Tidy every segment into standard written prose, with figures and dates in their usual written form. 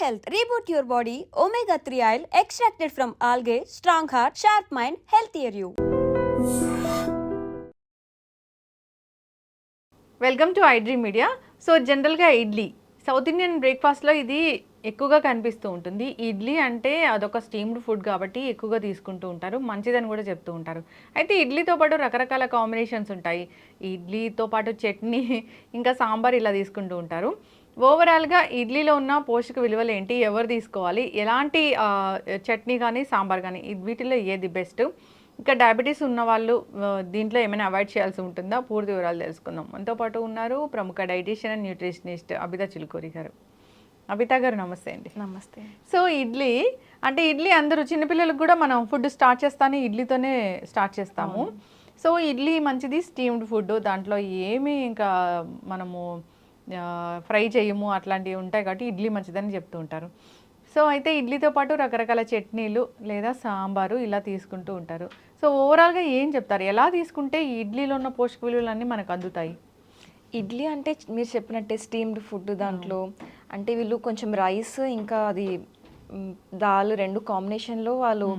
health. Reboot your body. Omega 3 oil extracted from algae. Strong heart, sharp mind, healthier you. Welcome to iDream media. So జనరల్గా idli south Indian బ్రేక్ఫాస్ట్లో ఇది ఎక్కువగా కనిపిస్తూ ఉంటుంది. ఇడ్లీ అంటే అదొక స్టీమ్డ్ ఫుడ్ కాబట్టి ఎక్కువగా తీసుకుంటూ ఉంటారు, మంచిదని కూడా చెప్తూ ఉంటారు. అయితే ఇడ్లీతో పాటు రకరకాల కాంబినేషన్స్ ఉంటాయి. ఇడ్లీతో పాటు చట్నీ, ఇంకా సాంబార్ ఇలా తీసుకుంటూ ఉంటారు. ఓవరాల్గా ఇడ్లీలో ఉన్న పోషక విలువలు ఏంటి, ఎవరు తీసుకోవాలి, ఎలాంటి చట్నీ కానీ సాంబార్ కానీ వీటిల్లో ఏది బెస్ట్, ఇంకా డయాబెటీస్ ఉన్న వాళ్ళు దీంట్లో ఏమైనా అవాయిడ్ చేయాల్సి ఉంటుందా, పూర్తి వివరాలు తెలుసుకుందాం. మనతో పాటు ఉన్నారు ప్రముఖ dietitian and nutritionist Abitha Chilukuri గారు. అబితా గారు నమస్తే అండి. నమస్తే. సో ఇడ్లీ అంటే ఇడ్లీ అందరూ చిన్నపిల్లలకు కూడా మనం ఫుడ్ స్టార్ట్ చేస్తానే ఇడ్లీతోనే స్టార్ట్ చేస్తాము. సో ఇడ్లీ మంచిది, స్టీమ్డ్ ఫుడ్, దాంట్లో ఏమి ఇంకా మనము ఫ్రై చేయము అట్లాంటివి ఉంటాయి కాబట్టి ఇడ్లీ మంచిదని చెప్తూ ఉంటారు. సో అయితే ఇడ్లీతో పాటు రకరకాల చట్నీలు లేదా సాంబారు ఇలా తీసుకుంటూ ఉంటారు. సో ఓవరాల్గా ఏం చెప్తారు, ఎలా తీసుకుంటే ఈ ఇడ్లీలో ఉన్న పోషక విలువలన్నీ మనకు అందుతాయి? ఇడ్లీ అంటే మీరు చెప్పినట్టే స్టీమ్డ్ ఫుడ్. దాంట్లో అంటే వీళ్ళు కొంచెం రైస్ ఇంకా అది దాల్ రెండు కాంబినేషన్లో వాళ్ళు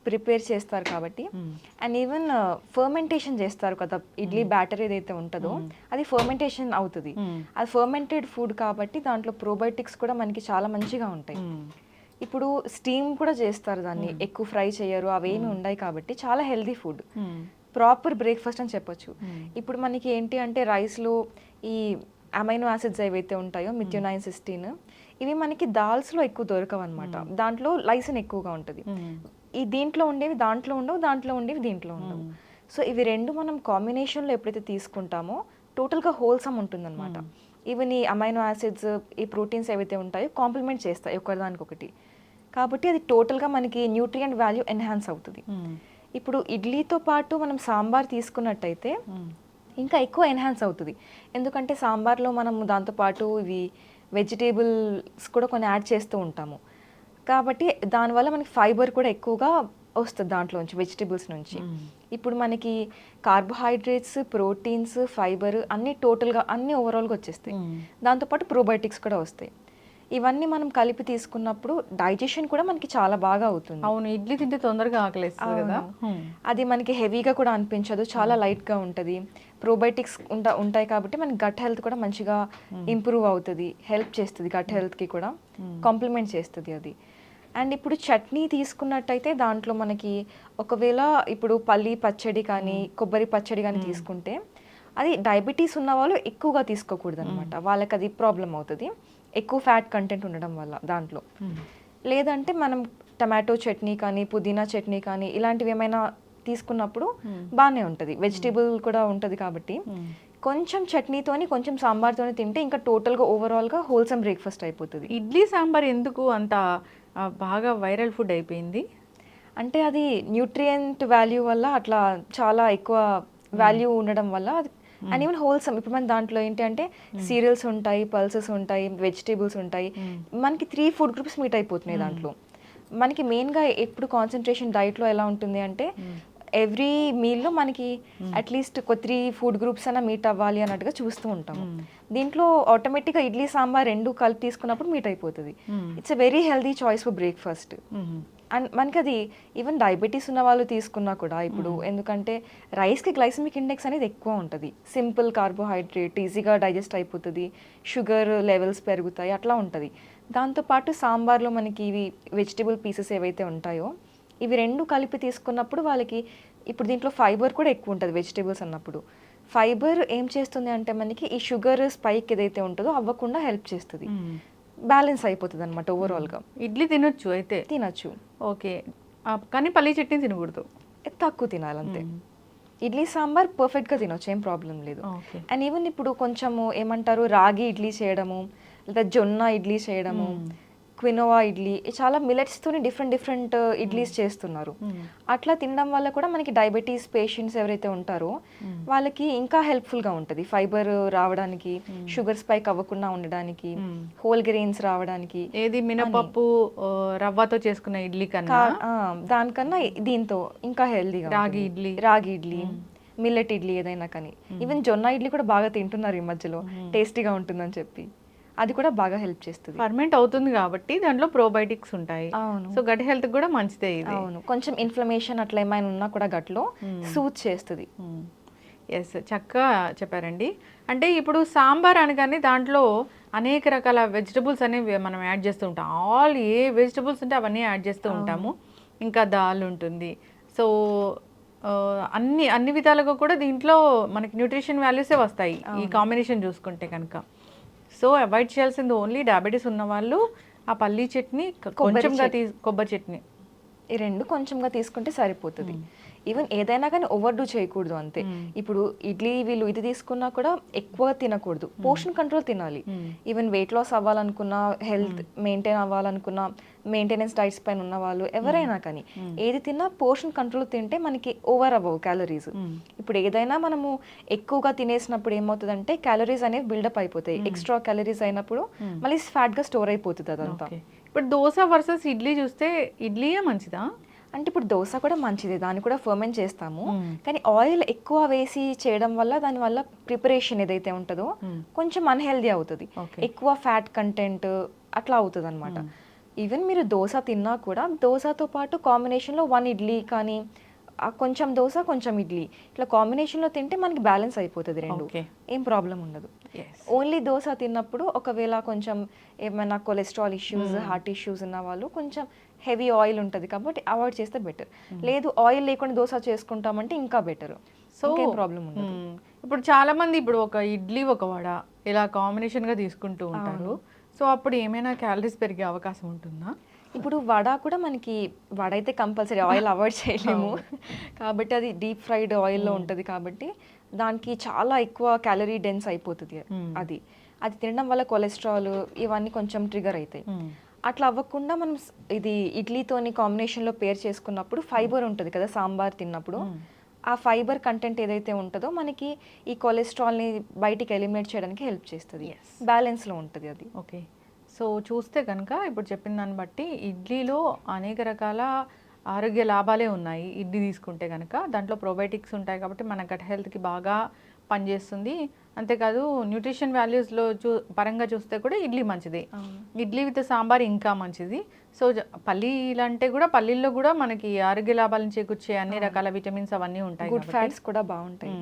ప్రిపేర్ చేస్తారు కాబట్టి, అండ్ ఈవెన్ ఫర్మెంటేషన్ చేస్తారు కదా, ఇడ్లీ బ్యాటర్ ఏదైతే ఉంటుందో అది ఫర్మెంటేషన్ అవుతుంది. అది ఫర్మెంటెడ్ ఫుడ్ కాబట్టి దాంట్లో ప్రోబయోటిక్స్ కూడా మనకి చాలా మంచిగా ఉంటాయి. ఇప్పుడు స్టీమ్ కూడా చేస్తారు, దాన్ని ఎక్కువ ఫ్రై చేయరు, అవేమి ఉన్నాయి కాబట్టి చాలా హెల్దీ ఫుడ్, ప్రాపర్ బ్రేక్ఫాస్ట్ అని చెప్పొచ్చు. ఇప్పుడు మనకి ఏంటి అంటే రైస్లో ఈ అమైనో యాసిడ్స్ ఏవైతే ఉంటాయో మిథ్యోనైన్, సిస్టీన్, ఇవి మనకి దాల్స్లో ఎక్కువ దొరకవు అనమాట. దాంట్లో లైసిన్ ఎక్కువగా ఉంటుంది. ఈ దీంట్లో ఉండేవి దాంట్లో ఉండవు, దాంట్లో ఉండేవి దీంట్లో ఉండవు. సో ఇవి రెండు మనం కాంబినేషన్లో ఎప్పుడైతే తీసుకుంటామో టోటల్గా హోల్సమ్ ఉంటుందన్నమాట. ఈవెన్ ఈ అమైనో యాసిడ్స్, ఈ ప్రోటీన్స్ ఏవైతే ఉంటాయో కాంప్లిమెంట్ చేస్తాయి ఒకదానికొకటి, కాబట్టి అది టోటల్గా మనకి న్యూట్రియంట్ వాల్యూ ఎన్హాన్స్ అవుతుంది. ఇప్పుడు ఇడ్లీతో పాటు మనం సాంబార్ తీసుకున్నట్టయితే ఇంకా ఎక్కువ ఎన్హాన్స్ అవుతుంది. ఎందుకంటే సాంబార్లో మనము దాంతోపాటు ఇవి వెజిటేబుల్స్ కూడా కొన్ని యాడ్ చేస్తూ ఉంటాము కాబట్టి దానివల్ల మనకి ఫైబర్ కూడా ఎక్కువగా వస్తుంది దాంట్లోంచి, వెజిటేబుల్స్ నుంచి. ఇప్పుడు మనకి కార్బోహైడ్రేట్స్, ప్రోటీన్స్, ఫైబర్ అన్నీ టోటల్గా అన్నీ ఓవరాల్గా వచ్చేస్తాయి. దాంతోపాటు ప్రోబయోటిక్స్ కూడా వస్తాయి. ఇవన్నీ మనం కలిపి తీసుకున్నప్పుడు డైజెషన్ కూడా మనకి చాలా బాగా అవుతుంది. అవును, ఇడ్లీ తింటే తొందరగా ఆకలేస్తుంది కదా, అది మనకి హెవీగా కూడా అనిపించదు, చాలా లైట్గా ఉంటుంది. ప్రోబయోటిక్స్ ఉంటాయి కాబట్టి మనకి గట్ హెల్త్ కూడా మంచిగా ఇంప్రూవ్ అవుతుంది, హెల్ప్ చేస్తుంది, గట్ హెల్త్కి కూడా కాంప్లిమెంట్ చేస్తుంది అది. అండ్ ఇప్పుడు చట్నీ తీసుకున్నట్టయితే దాంట్లో మనకి ఒకవేళ ఇప్పుడు పల్లి పచ్చడి కానీ కొబ్బరి పచ్చడి కానీ తీసుకుంటే అది డయాబెటీస్ ఉన్న వాళ్ళు ఎక్కువగా తీసుకోకూడదు అనమాట, వాళ్ళకి అది ప్రాబ్లం అవుతుంది, ఎక్కువ ఫ్యాట్ కంటెంట్ ఉండడం వల్ల దాంట్లో. లేదంటే మనం టమాటో చట్నీ కానీ పుదీనా చట్నీ కానీ ఇలాంటివి ఏమైనా తీసుకున్నప్పుడు బాగానే ఉంటుంది, వెజిటేబుల్ కూడా ఉంటుంది కాబట్టి కొంచెం చట్నీతోని కొంచెం సాంబార్తోని తింటే ఇంకా టోటల్గా ఓవరాల్గా హోల్సమ్ బ్రేక్ఫాస్ట్ అయిపోతుంది. ఇడ్లీ సాంబార్ ఎందుకు అంత బాగా వైరల్ ఫుడ్ అయిపోయింది అంటే అది న్యూట్రియంట్ వాల్యూ వల్ల, అట్లా చాలా ఎక్కువ వాల్యూ ఉండడం వల్ల అది. అండ్ ఈవెన్ హోల్సమ్, ఇప్పుడు మన దాంట్లో ఏంటి అంటే సీరియల్స్ ఉంటాయి, పల్సెస్ ఉంటాయి, వెజిటేబుల్స్ ఉంటాయి, మనకి 3 ఫుడ్ గ్రూప్స్ మీట్ అయిపోతున్నాయి దాంట్లో. మనకి మెయిన్గా ఎప్పుడు కాన్సన్ట్రేషన్ డైట్లో ఎలా ఉంటుంది అంటే ఎవ్రీ మీల్లో మనకి అట్లీస్ట్ ఒక 3 ఫుడ్ గ్రూప్స్ అయినా మీట్ అవ్వాలి అన్నట్టుగా చూస్తూ ఉంటాము. దీంట్లో ఆటోమేటిక్గా ఇడ్లీ సాంబార్ రెండు కలిపి తీసుకున్నప్పుడు మీట్ అయిపోతుంది. It's a very healthy choice for breakfast. And మనకి అది ఈవెన్ డయాబెటీస్ ఉన్న వాళ్ళు తీసుకున్నా కూడా ఇప్పుడు, ఎందుకంటే రైస్కి గ్లైసమిక్ ఇండెక్స్ అనేది ఎక్కువ ఉంటుంది, సింపుల్ కార్బోహైడ్రేట్, ఈజీగా డైజెస్ట్ అయిపోతుంది, షుగర్ లెవెల్స్ పెరుగుతాయి, అట్లా ఉంటుంది. దాంతోపాటు సాంబార్లో మనకి ఇవి వెజిటేబుల్ పీసెస్ ఏవైతే ఉంటాయో ఇవి రెండు కలిపి తీసుకున్నప్పుడు వాళ్ళకి ఇప్పుడు దీంట్లో ఫైబర్ కూడా ఎక్కువ ఉంటుంది. వెజిటేబుల్స్ అన్నప్పుడు ఫైబర్ ఏం చేస్తుంది అంటే మనకి ఈ షుగర్ స్పైక్ ఏదైతే ఉంటుందో అవ్వకుండా హెల్ప్ చేస్తుంది, బ్యాలెన్స్ అయిపోతుంది అనమాట ఓవరాల్గా. ఇడ్లీ తినొచ్చు, అయితే తినచ్చు, ఓకే, కానీ పల్లి చట్నీ తినకూడదు, తక్కువ తినాలంతే. ఇడ్లీ సాంబార్ పర్ఫెక్ట్గా తినొచ్చు, ఏం ప్రాబ్లం లేదు. అండ్ ఈవెన్ ఇప్పుడు కొంచెము ఏమంటారు రాగి ఇడ్లీ చేయడము, లేదా జొన్న ఇడ్లీ చేయడము, క్వినోవా ఇడ్లీ, చాలా మిలెట్స్తోని డిఫరెంట్ ఇడ్లీస్ చేస్తున్నారు. అట్లా తినడం వల్ల కూడా మనకి డయాబెటీస్ పేషెంట్స్ ఎవరైతే ఉంటారో వాళ్ళకి ఇంకా హెల్ప్ఫుల్గా ఉంటుంది, ఫైబర్ రావడానికి, షుగర్ స్పైక్ అవ్వకుండా ఉండడానికి, హోల్ గ్రెయిన్స్ రావడానికి. ఏది మినపప్పు రవ్వతో చేసుకున్న ఇడ్లీ కన్నా దానికన్నా దీంతో ఇంకా హెల్దీగా రాగి ఇడ్లీ, మిల్లెట్ ఇడ్లీ ఏదైనా కానీ. ఈవెన్ జొన్న ఇడ్లీ కూడా బాగా తింటున్నారు ఈ మధ్యలో, టేస్టీగా ఉంటుందని చెప్పి అది కూడా బాగా హెల్ప్ చేస్తుంది. ఫర్మెంట్ అవుతుంది కాబట్టి దాంట్లో ప్రోబయోటిక్స్ ఉంటాయి. అవును. సో గట్ హెల్త్ కూడా మంచిదే ఇది. అవును, కొంచెం ఇన్ఫ్లమేషన్ అట్లా ఏమైనా ఉన్నా కూడా గట్లో సూత్ చేస్తుంది. ఎస్, చక్కగా చెప్పారండి. అంటే ఇప్పుడు సాంబార్ అనగానే దాంట్లో అనేక రకాల వెజిటబుల్స్ అనేవి మనం యాడ్ చేస్తూ ఉంటాం. ఏ వెజిటబుల్స్ ఉంటే అవన్నీ యాడ్ చేస్తూ ఉంటాము. ఇంకా దాల్ ఉంటుంది. సో అన్ని విధాలుగా కూడా దీంట్లో మనకి న్యూట్రిషన్ వాల్యూసే వస్తాయి ఈ కాంబినేషన్ చూసుకుంటే కనుక. సో అవాయిడ్ చేయాల్సింది ఓన్లీ డయాబెటీస్ ఉన్న వాళ్ళు ఆ పల్లీ చట్నీ, కొంచెంగా కొబ్బరి చట్నీ, ఈ రెండు కొంచెంగా తీసుకుంటే సరిపోతుంది. ఈవెన్ ఏదైనా కానీ ఓవర్ డూ చేయకూడదు అంతే. ఇప్పుడు ఇడ్లీ వీళ్ళు ఇది తీసుకున్నా కూడా ఎక్కువ తినకూడదు, పోర్షన్ కంట్రోల్ తినాలి. ఈవెన్ వెయిట్ లాస్ అవ్వాలనుకున్నా, హెల్త్ మెయింటైన్ అవ్వాలనుకున్నా, మెయింటెనెన్స్ డైట్స్ పైన ఉన్న వాళ్ళు ఎవరైనా కానీ ఏది తిన్నా పోర్షన్ కంట్రోల్ తింటే మనకి ఓవర్ అవ్వవు క్యాలరీస్. ఇప్పుడు ఏదైనా మనము ఎక్కువగా తినేసినప్పుడు ఏమవుతుందంటే క్యాలరీస్ అనేవి బిల్డప్ అయిపోతాయి. ఎక్స్ట్రా క్యాలరీస్ అయినప్పుడు మళ్ళీ ఫ్యాట్గా స్టోర్ అయిపోతుంది అదంతా. ఇప్పుడు దోశ వర్సెస్ ఇడ్లీ చూస్తే ఇడ్లీయే మంచిదా? అంటే ఇప్పుడు దోశ కూడా మంచిదే, దాన్ని కూడా ఫర్మెంట్ చేస్తాము. కానీ ఆయిల్ ఎక్కువ వేసి చేయడం వల్ల దానివల్ల ప్రిపరేషన్ ఏదైతే ఉంటుందో కొంచెం అన్హెల్దీ అవుతుంది. ఎక్కువ ఫ్యాట్ కంటెంట్ అట్లా అవుతుంది అనమాట. ఈవెన్ మీరు దోశ తిన్నా కూడా దోశతో పాటు కాంబినేషన్లో 1 ఇడ్లీ కానీ కొంచెం దోశ కొంచెం ఇడ్లీ ఇట్లా కాంబినేషన్లో తింటే మనకి బ్యాలెన్స్ అయిపోతుంది రెండు, ఏం ప్రాబ్లం ఉండదు. ఓన్లీ దోశ తిన్నప్పుడు ఒకవేళ కొంచెం ఏమైనా కొలెస్ట్రాల్ ఇష్యూస్, హార్ట్ ఇష్యూస్ ఉన్న వాళ్ళు కొంచెం హెవీ ఆయిల్ ఉంటుంది కాబట్టి అవాయిడ్ చేస్తే బెటర్. లేదు ఆయిల్ లేకుండా దోశ చేసుకుంటామంటే ఇంకా బెటర్. సో ఏం ప్రాబ్లం ఉండదు. ఇప్పుడు చాలా మంది ఇప్పుడు ఒక ఇడ్లీ ఒక వడ ఇలా కాంబినేషన్గా తీసుకుంటూ ఉంటారు. సో అప్పుడు ఏమైనా క్యాలరీస్ పెరిగే అవకాశం ఉంటుందా? ఇప్పుడు వడ కూడా మనకి వడ అయితే కంపల్సరీ ఆయిల్ అవాయిడ్ చేయలేము కాబట్టి అది డీప్ ఫ్రైడ్ ఆయిల్లో ఉంటుంది కాబట్టి దానికి చాలా ఎక్కువ క్యాలరీ డెన్స్ అయిపోతుంది. అది తినడం వల్ల కొలెస్ట్రాల్ ఇవన్నీ కొంచెం ట్రిగర్ అవుతాయి. అట్లా అవ్వకుండా మనం ఇది ఇడ్లీతోని కాంబినేషన్లో పేర్ చేసుకున్నప్పుడు ఫైబర్ ఉంటుంది కదా సాంబార్ తిన్నప్పుడు, ఆ ఫైబర్ కంటెంట్ ఏదైతే ఉంటుందో మనకి ఈ కొలెస్ట్రాల్ని బయటికి ఎలిమినేట్ చేయడానికి హెల్ప్ చేస్తుంది, బ్యాలెన్స్లో ఉంటుంది అది. ఓకే. సో చూస్తే కనుక ఇప్పుడు చెప్పిన దాన్ని బట్టి ఇడ్లీలో అనేక రకాల ఆరోగ్య లాభాలే ఉన్నాయి. ఇడ్లీ తీసుకుంటే కనుక దాంట్లో ప్రోబయోటిక్స్ ఉంటాయి కాబట్టి మన గట్ హెల్త్కి బాగా పనిచేస్తుంది. అంతేకాదు న్యూట్రిషన్ వాల్యూస్లో పరంగా చూస్తే కూడా ఇడ్లీ మంచిది. ఇడ్లీ విత్ సాంబార్ ఇంకా మంచిది. సో పల్లీలు అంటే కూడా పల్లీల్లో కూడా మనకి ఆరోగ్య లాభాలను చేకూర్చే అన్ని రకాల విటమిన్స్ అవన్నీ ఉంటాయి, గుడ్ ఫ్యాట్స్ కూడా బాగుంటాయి.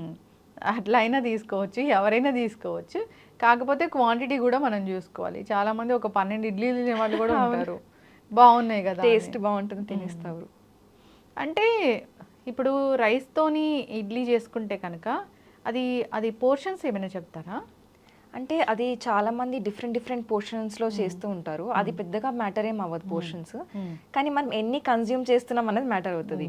అట్లా అయినా తీసుకోవచ్చు, ఎవరైనా తీసుకోవచ్చు. కాకపోతే క్వాంటిటీ కూడా మనం చూసుకోవాలి. చాలామంది ఒక 12 ఇడ్లీలు తినే వాళ్ళు కూడా ఉంటారు. బాగున్నాయి కదా, టేస్ట్ బాగుంటుంది తినేస్తారు. అంటే ఇప్పుడు రైస్తోని ఇడ్లీ చేసుకుంటే కనుక అది పోర్షన్స్ ఏమైనా చెప్తారా? అంటే అది చాలా మంది డిఫరెంట్ పోర్షన్స్లో చేస్తూ ఉంటారు. అది పెద్దగా మ్యాటర్ ఏం అవ్వదు పోర్షన్స్. కానీ మనం ఎన్ని కన్జ్యూమ్ చేస్తున్నాం అనేది మ్యాటర్ అవుతుంది.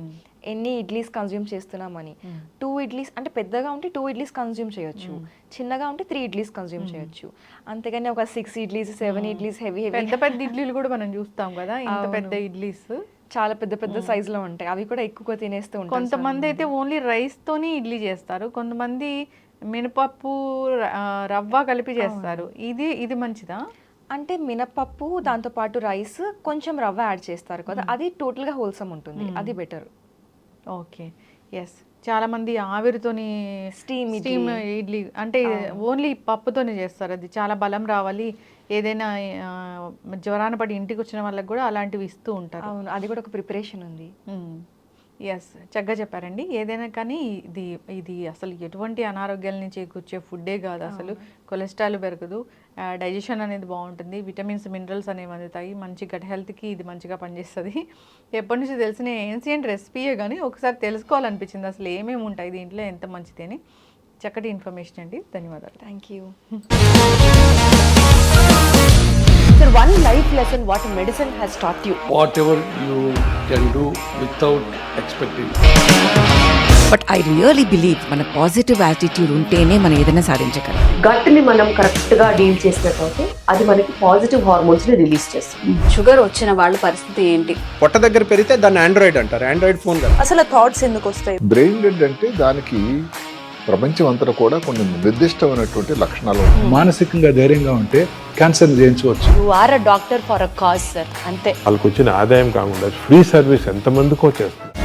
ఎన్ని ఇడ్లీస్ కన్జ్యూమ్ చేస్తున్నామని. 2 ఇడ్లీస్ అంటే పెద్దగా ఉంటే 2 ఇడ్లీస్ కన్జ్యూమ్ చేయొచ్చు, చిన్నగా ఉంటే 3 ఇడ్లీస్ కన్జ్యూమ్ చేయొచ్చు. అంతేగాని ఒక 6 ఇడ్లీస్ 7 ఇడ్లీస్ హెవీ పెద్ద ఇడ్లీలు కూడా మనం చూస్తాం కదా, ఇంత పెద్ద ఇడ్లీస్ చాలా పెద్ద సైజులో ఉంటాయి. అవి కూడా ఎక్కువ తినేస్తూ ఉంటారు. కొంతమంది అయితే ఓన్లీ రైస్తోని ఇడ్లీ చేస్తారు, కొంతమంది మినపప్పు రవ్వ కలిపి చేస్తారు. ఇది మంచిదా? అంటే మినపప్పు దాంతో పాటు రైస్ కొంచెం రవ్వ యాడ్ చేస్తారు కదా, అది టోటల్గా హోల్సమ్ ఉంటుంది, అది బెటర్. Okay, yes. చాలా మంది ఆవిరితోని స్టీమ్ ఇడ్లీ అంటే ఓన్లీ పప్పుతోనే చేస్తారు. అది చాలా బలం రావాలి, ఏదైనా జ్వరాన పడి ఇంటికి వచ్చిన వాళ్ళకి కూడా అలాంటివి ఇస్తూ ఉంటారు. అవును, అది కూడా ఒక ప్రిపరేషన్ ఉంది. ఎస్, చక్కగా చెప్పారండి. ఏదైనా కానీ ఇది అసలు ఎటువంటి అనారోగ్యాల నుంచి కూర్చే ఫుడ్డే కాదు. అసలు కొలెస్ట్రాల్ పెరగదు, డైజెషన్ అనేది బాగుంటుంది, విటమిన్స్ మినరల్స్ అనేవి అందుతాయి, మంచి గట్ హెల్త్కి ఇది మంచిగా పనిచేస్తుంది. ఎప్పటి నుంచి తెలిసిన ఏన్షియంట్ రెసిపీయే కానీ ఒకసారి తెలుసుకోవాలనిపించింది అసలు ఏమేమి ఉంటాయి దీంట్లో, ఎంత మంచిది అని. చక్కటి ఇన్ఫర్మేషన్ అండి, ధన్యవాదాలు. Thank you. Sir, one life lesson what medicine has taught you. Whatever you can do without expecting. But I really believe మన పాజిటివ్ యాటిట్యూడ్ ఉంటేనే మనం ఏదైనా సాధించగలం. గట్ని మనం కరెక్ట్గా డీల్ చేసినట్లయితే అది మనకి పాజిటివ్ హార్మోన్స్ని రిలీజ్ చేస్తుంది. షుగర్ వచ్చిన వాళ్ళ పరిస్థితి ఏంటి? పొట్ట దగ్గర పెరిగితే దాన్ని ఆండ్రాయిడ్ అంటారు, ఆండ్రాయిడ్ ఫోన్ కదా. అసలు థాట్స్ ఎందుకు వస్తాయి? బ్రెయిన్ డెడ్ అంటే దానికి ప్రపంచం అంతా కూడా కొన్ని నిర్దిష్టమైనటువంటి లక్షణాలు. మానసికంగా ధైర్యంగా ఉంటే క్యాన్సర్ జయించవచ్చు. You are a doctor for a cause sir, అంతే. వాళ్ళకి వచ్చిన ఆదాయం కాకుండా ఫ్రీ సర్వీస్ ఎంతమందికో చేస్తుంది.